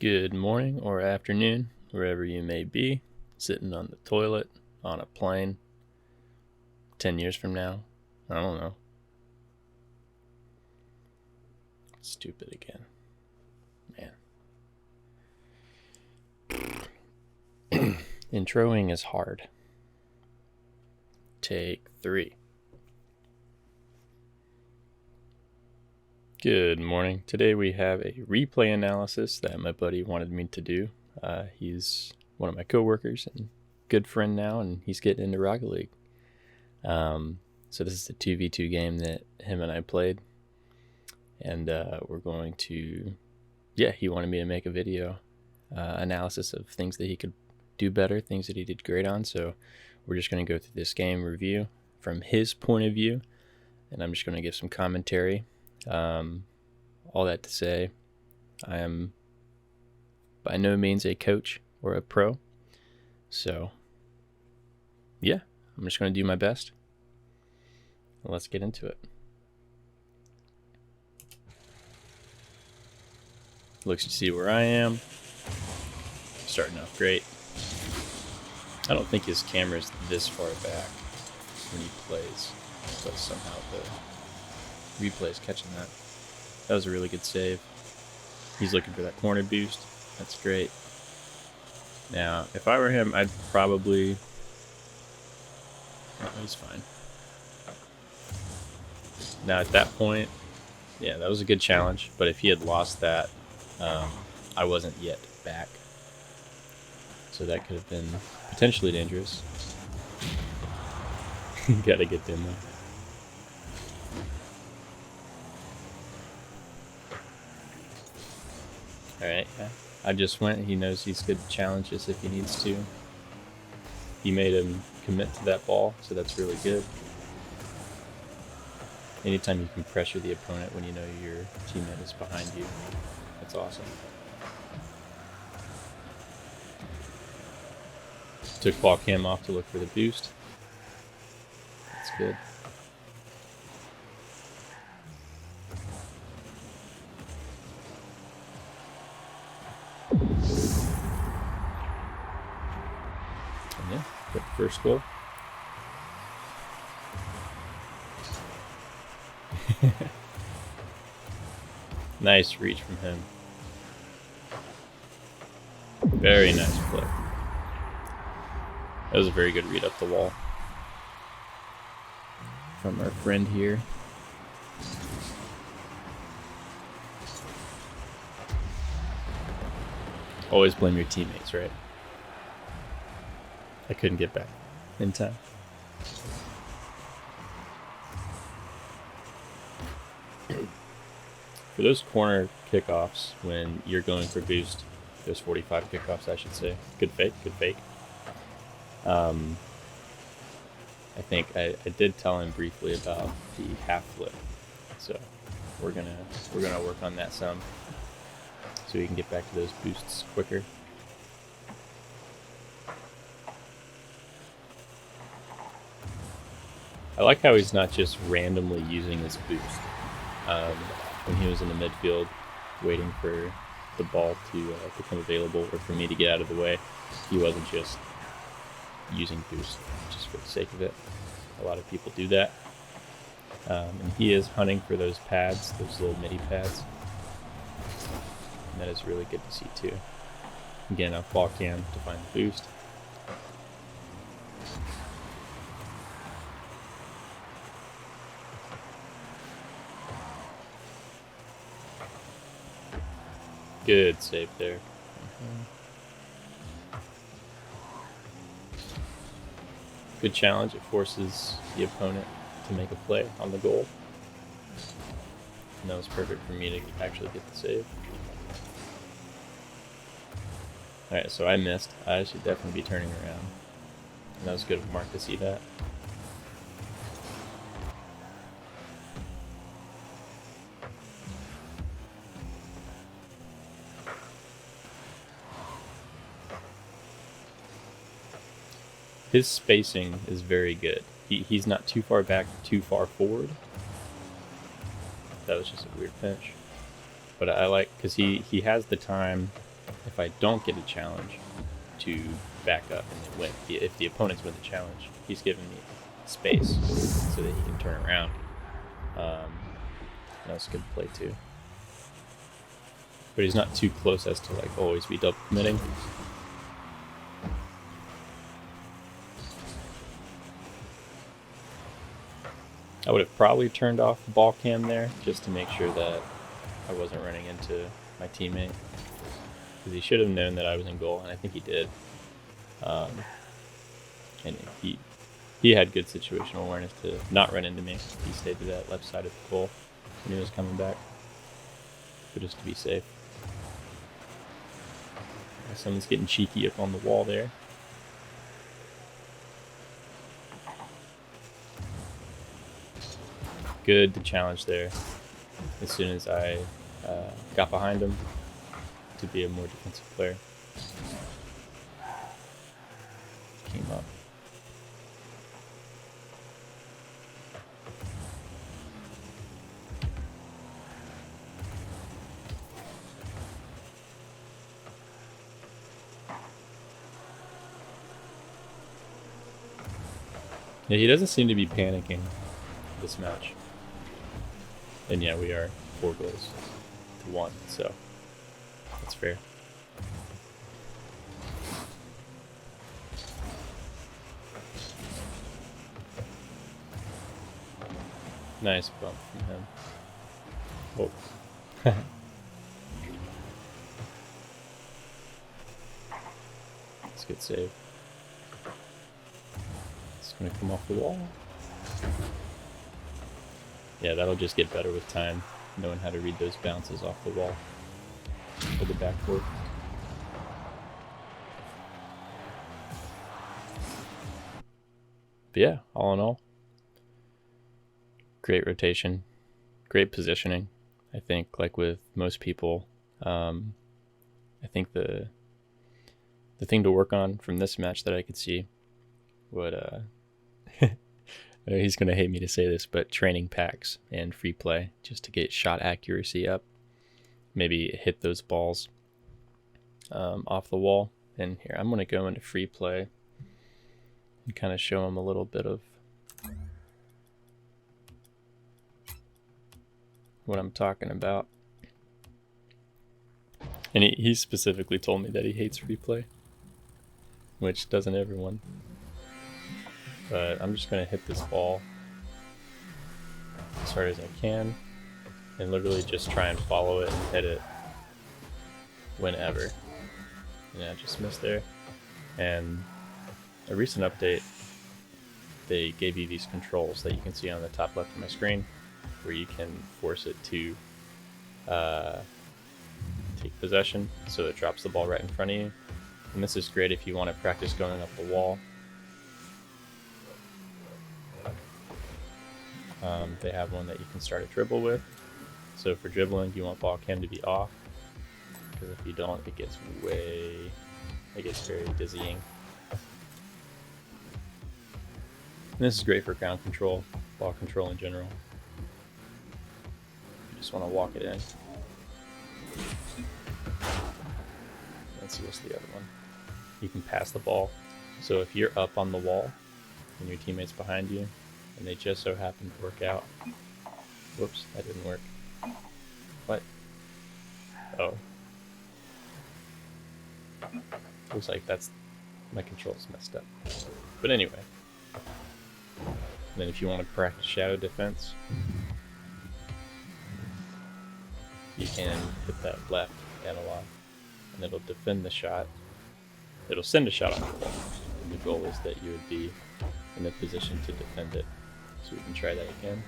Good morning or afternoon, wherever you may be, sitting on the toilet, on a plane, 10 years from now, I don't know. Stupid again. Man. Introing is hard. Take 3. Good morning. Today we have a replay analysis that my buddy wanted me to do. He's one of my coworkers and good friend now, and he's getting into Rocket League. So this is a 2v2 game that him and I played, and we're going to, he wanted me to make a video analysis of things that he could do better, things that he did great on. So we're just going to go through this game review from his point of view, and I'm just going to give some commentary. All that to say, I am by no means a coach or a pro, so I'm just going to do my best. Let's get into it. Looks to see where I am. Starting off great. I don't think his camera's this far back when he plays, but somehow the replay is catching that. That was a really good save. He's looking for that corner boost. That's great. Now, if I were him, I'd probably... Oh, he's fine. Now, at that point, that was a good challenge. But if he had lost that, I wasn't yet back. So that could have been potentially dangerous. Gotta get them though. Alright, I just went. He knows he's good to challenge us if he needs to. He made him commit to that ball, so that's really good. Anytime you can pressure the opponent when you know your teammate is behind you, that's awesome. Took ball cam off to look for the boost. That's good. Got the first goal. Nice reach from him. Very nice play. That was a very good read up the wall from our friend here. Always blame your teammates, right? I couldn't get back in time. For those corner kickoffs, when you're going for boost, those 45 kickoffs, I should say. Good fake, good fake. I think I did tell him briefly about the half flip, so we're gonna work on that some, so we can get back to those boosts quicker. I like how he's not just randomly using his boost. When he was in the midfield, waiting for the ball to become available or for me to get out of the way, he wasn't just using boost just for the sake of it. A lot of people do that. And he is hunting for those pads, those little midi pads. And that is really good to see too. Again, I'll ball cam to find the boost. Good save there. Good challenge. It forces the opponent to make a play on the goal. And that was perfect for me to actually get the save. Alright, so I missed. I should definitely be turning around. And that was good of Mark to see that. His spacing is very good. He's not too far back, too far forward. That was just a weird pinch. But I like, because he has the time if I don't get a challenge, to back up and then win. If the opponents win the challenge, he's given me space so that he can turn around. That's a good play too. But he's not too close as to like always be double committing. I would have probably turned off the ball cam there just to make sure that I wasn't running into my teammate, because he should have known that I was in goal, and I think he did. And he had good situational awareness to not run into me. He stayed to that left side of the goal when he was coming back, but just to be safe. Someone's getting cheeky up on the wall there. Good to challenge there as soon as I got behind him to be a more defensive player. Came up. Yeah, he doesn't seem to be panicking this match. And yeah, we are 4 goals to 1, so that's fair. Nice bump from him. Oh. That's a good save. It's gonna come off the wall. Yeah, that'll just get better with time, knowing how to read those bounces off the wall for the backboard. But yeah, all in all, great rotation, great positioning. I think, like with most people, I think the thing to work on from this match that I could see would he's going to hate me to say this, but training packs and free play just to get shot accuracy up. Maybe hit those balls off the wall. And here, I'm going to go into free play and kind of show him a little bit of what I'm talking about. And he specifically told me that he hates free play, which doesn't everyone. But I'm just going to hit this ball as hard as I can and literally just try and follow it and hit it whenever. Yeah, just missed there. And a recent update, they gave you these controls that you can see on the top left of my screen, where you can force it to take possession so it drops the ball right in front of you. And this is great if you want to practice going up the wall. They have one that you can start a dribble with. So for dribbling, you want ball cam to be off, because if you don't, it gets very dizzying. And this is great for ground control, ball control in general. You just want to walk it in. Let's see, what's the other one? You can pass the ball. So if you're up on the wall and your teammate's behind you, and they just so happen to work out. Whoops, that didn't work. What? Oh. Looks like my control's messed up. But anyway. And then if you want to practice shadow defense, you can hit that left analog, and it'll defend the shot. It'll send a shot on the wall. And the goal is that you would be in a position to defend it. So we can try that again.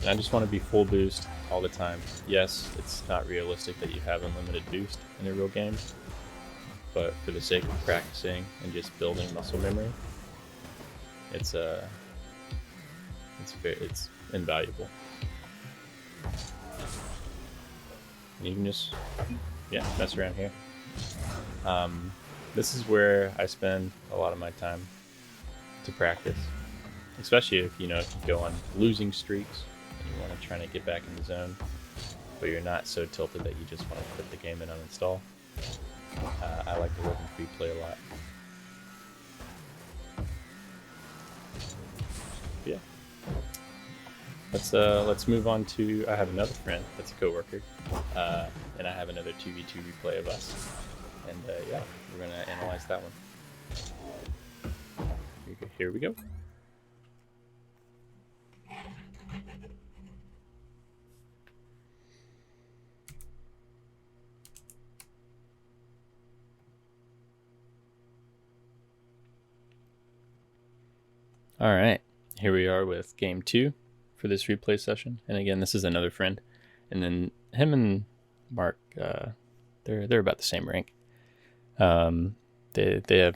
And I just want to be full boost all the time. Yes, it's not realistic that you have unlimited boost in a real game, but for the sake of practicing and just building muscle memory, it's invaluable. And you can just mess around here. This is where I spend a lot of my time to practice, especially if you go on losing streaks and you want to try to get back in the zone. but you're not so tilted that you just want to quit the game and uninstall. I like to work in Freeplay a lot. Yeah. Let's move on to, I have another friend that's a coworker, and I have another 2v2 replay of us, and yeah, we're gonna analyze that one. Here we go. All right, here we are with game 2 for this replay session, and again, this is another friend, and then him and Mark, they're about the same rank. They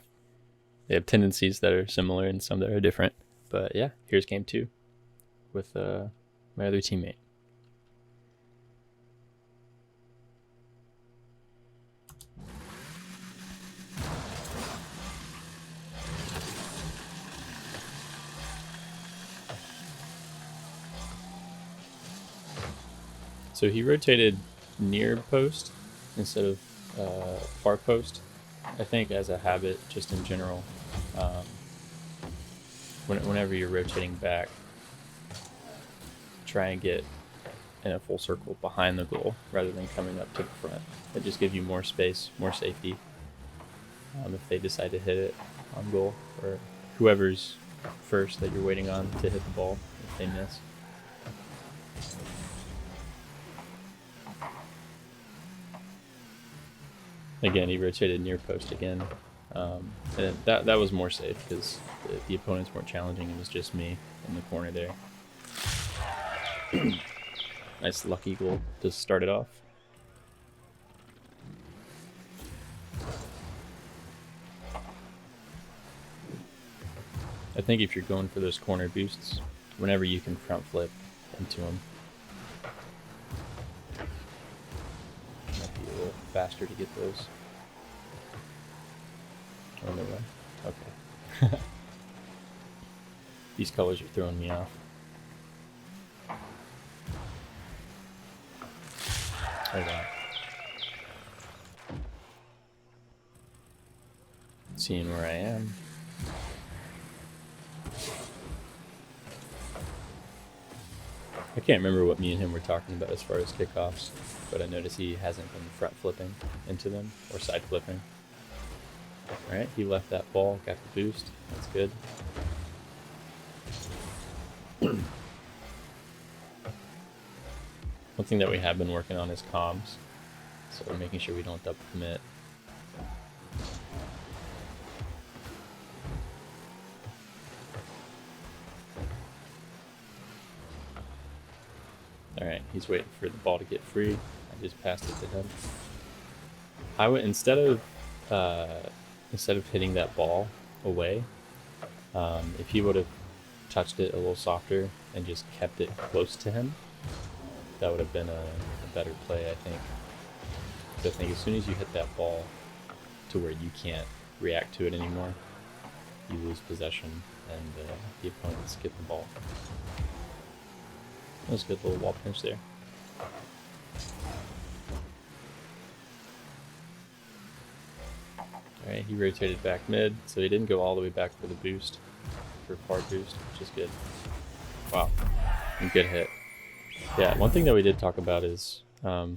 have tendencies that are similar and some that are different, but yeah, here's game 2 with my other teammate. So he rotated near post instead of far post, I think, as a habit, just in general. Whenever you're rotating back, try and get in a full circle behind the goal rather than coming up to the front. It just gives you more space, more safety. If they decide to hit it on goal, or whoever's first that you're waiting on to hit the ball, if they miss. Again, he rotated near post again, and that was more safe because the opponents weren't challenging. It was just me in the corner there. Nice lucky goal to start it off. I think if you're going for those corner boosts, whenever you can front flip into them, might be a little faster to get those. On their way. Okay. These colors are throwing me off. Hold on. Seeing where I am. I can't remember what me and him were talking about as far as kickoffs, but I noticed he hasn't been front flipping into them or side flipping. Alright, he left that ball, got the boost. That's good. One thing that we have been working on is comms, so we're making sure we don't double commit. Alright, he's waiting for the ball to get free. I just passed it to him. I would, instead of hitting that ball away, if he would have touched it a little softer and just kept it close to him, that would have been a better play, I think. So I think as soon as you hit that ball to where you can't react to it anymore, you lose possession and the opponents get the ball. That was a good little wall pinch there. Alright, he rotated back mid, so he didn't go all the way back for the boost, for far boost, which is good. Wow, good hit. Yeah, one thing that we did talk about is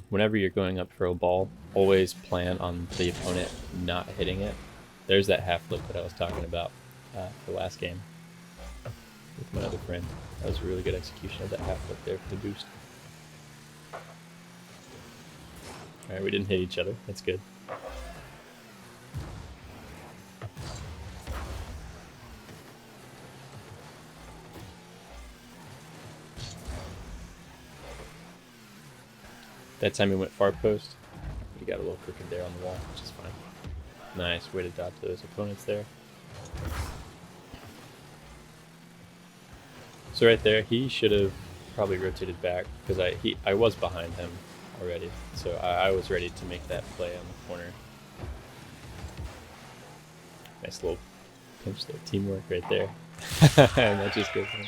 whenever you're going up for a ball, always plan on the opponent not hitting it. There's that half flip that I was talking about the last game with my other friend. That was a really good execution of that half flip there for the boost. Alright, we didn't hit each other, that's good. That time he went far post. He got a little crooked there on the wall, which is fine. Nice way to dodge those opponents there. So right there, he should have probably rotated back because I was behind him already. So I was ready to make that play on the corner. Nice little pinch there, teamwork right there. And that just goes in.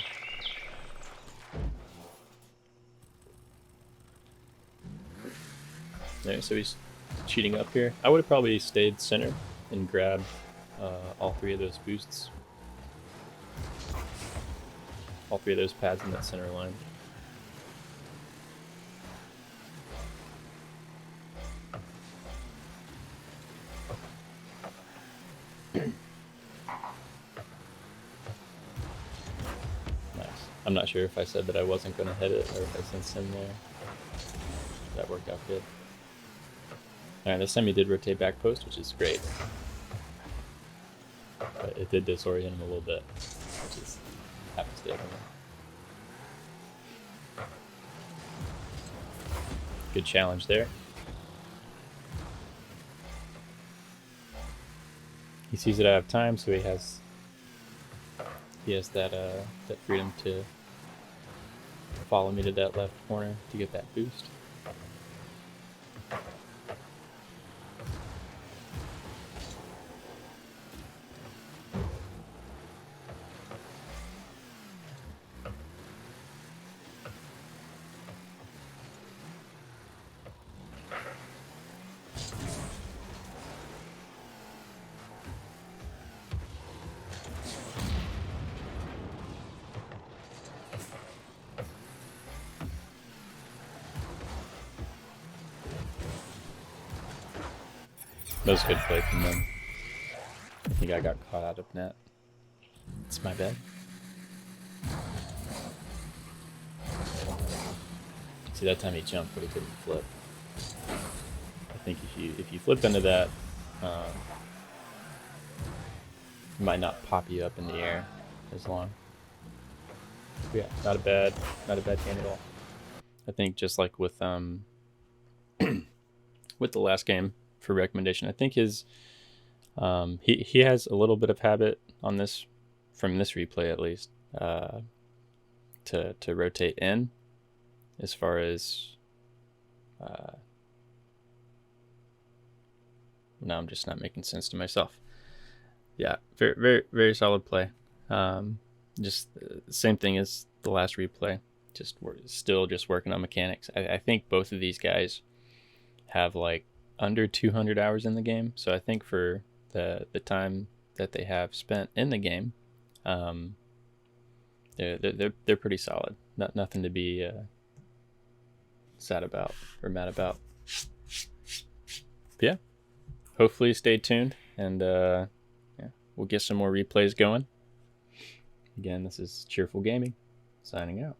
There, so he's cheating up here. I would have probably stayed center and grabbed all 3 of those boosts. All 3 of those pads in that center line. Nice. I'm not sure if I said that I wasn't going to hit it or if I sensed him there. That worked out good. Alright, this time he did rotate back post, which is great. But it did disorient him a little bit, which is happens to everyone. Good challenge there. He sees that I have time, so he has that that freedom to follow me to that left corner to get that boost. That was a good play from them. I think I got caught out of net. It's my bad. See, that time he jumped, but he couldn't flip. I think if you flip into that, it might not pop you up in the air as long. But yeah, not a bad game at all. I think just like with with the last game for recommendation, I think his he has a little bit of habit on this, from this replay at least, to rotate in, as far as now I'm just not making sense to myself. Yeah, very very very solid play. Just the same thing as the last replay. Still just working on mechanics. I think both of these guys have like under 200 hours in the game, so I think for the time that they have spent in the game, they're pretty solid. Nothing to be sad about or mad about. But yeah, hopefully stay tuned, and yeah, we'll get some more replays going. Again, this is Cheerful Gaming, signing out.